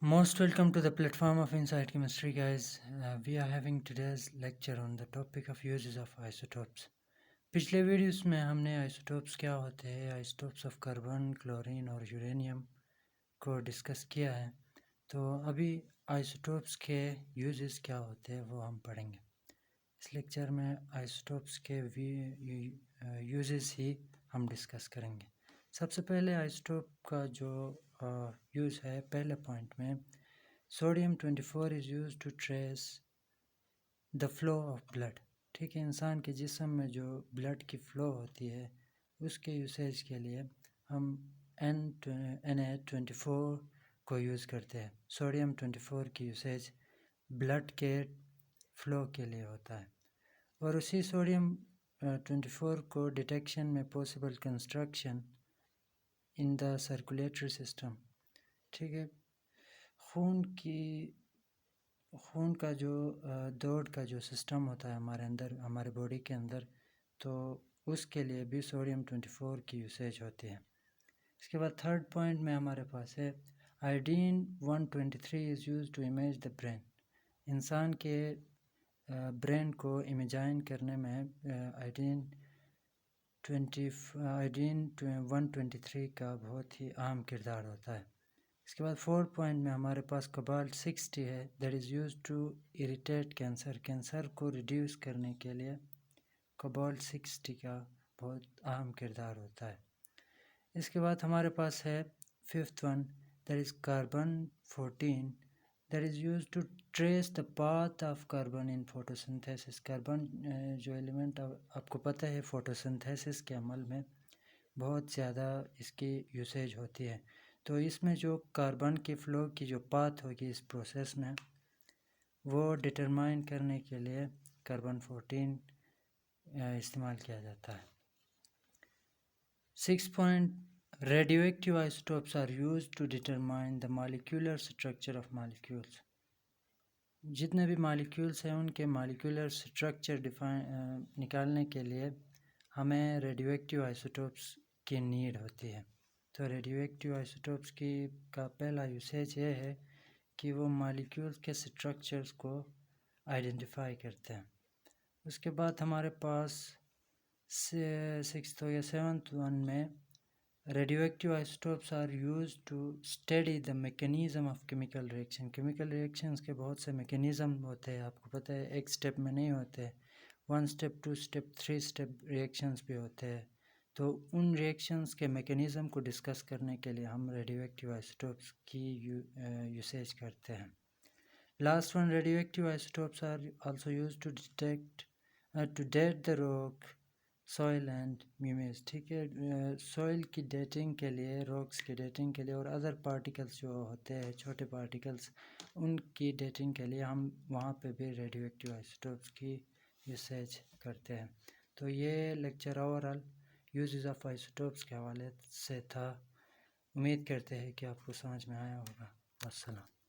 Most welcome to the platform of Inside Chemistry, guys. We are having today's lecture on the topic of uses of isotopes. पिछले videos में हमने isotopes क्या होते हैं, isotopes of carbon, chlorine और uranium को discuss किया है। तो अभी आइसोटोप्स के यूजेस क्या होते हैं वो हम पढ़ेंगे। इस लेक्चर में आइसोटोप्स के यूजेस ही हम डिस्कस करेंगे। सबसे पहले आइसोटोप का जो यूज़ है, पहले पॉइंट में sodium 24 is use to trace the flow of blood. ठीक है, इंसान के जिस्म में जो ब्लड की फ़्लो होती है उसके यूसेज के लिए हम Na24 को यूज़ करते हैं। सोडियम 24 की यूसेज ब्लड के फ़्लो के लिए होता है। और उसी सोडियम 24 को डिटेक्शन में possible construction in the circulatory system. ठीक है, खून का जो दौड़ का जो सिस्टम होता है हमारे अंदर, हमारे बॉडी के अंदर, तो उसके लिए भी सोडियम 24 की यूसेज होती है। इसके बाद थर्ड पॉइंट में हमारे पास है iodine 123 is use to image the brain. इंसान के ब्रेन को इमेजाइन करने में आयोडीन 123 का बहुत ही अहम किरदार होता है। इसके बाद फोर्थ पॉइंट में हमारे पास कोबाल्ट 60 है, that is use to irritate cancer. Cancer को रिड्यूस करने के लिए कोबाल्ट 60 का बहुत अहम किरदार होता है। इसके बाद हमारे पास है fifth one, that is carbon 14, that is use to trace the path of carbon in photosynthesis. Carbon जो एलिमेंट आपको पता है फोटोसिंथेसिस के अमल में बहुत ज़्यादा इसकी यूसेज होती है। तो इसमें जो कार्बन की फ़्लो की जो पाथ होगी इस प्रोसेस में, वो डिटरमाइन करने के लिए कार्बन 14 इस्तेमाल किया जाता है। 6 point, radioactive isotopes are use to determine the molecular structure of molecules. जितने भी मॉलिक्यूल्स हैं उनके मॉलिक्यूलर स्ट्रक्चर निकालने के लिए हमें रेडियोएक्टिव आइसोटोप्स की नीड होती है। तो रेडियोएक्टिव आइसोटोप्स का पहला यूसेज ये है कि वो मॉलिक्यूल्स के स्ट्रक्चर्स को आइडेंटिफाई करते हैं। उसके बाद हमारे पास सिक्स्थ या सेवन्थ वन में radioactive isotopes are use to study the mechanism of chemical reaction. Chemical reactions के बहुत से मैकेनिज़्म होते हैं, आपको पता है, एक स्टेप में नहीं होते, 1 स्टेप 2 स्टेप 3 स्टेप रिएक्शंस भी होते हैं। तो उन रिएक्शंस के मैकेनिज़्म को डिस्कस करने के लिए हम रेडियोएक्टिव आइसोटोप्स की यूसेज करते हैं। Last one, radioactive isotopes are also use to date the rock, soil and humus. ठीक है, सॉइल की डेटिंग के लिए, रॉक्स की डेटिंग के लिए और अदर पार्टिकल्स जो होते हैं, छोटे पार्टिकल्स, उनकी डेटिंग के लिए हम वहाँ पे भी रेडियोएक्टिव आइसोटोप्स की यूसेज करते हैं। तो ये lecture overall uses of isotopes के हवाले से था। उम्मीद करते हैं कि आपको समझ में आया होगा। अस्सलाम।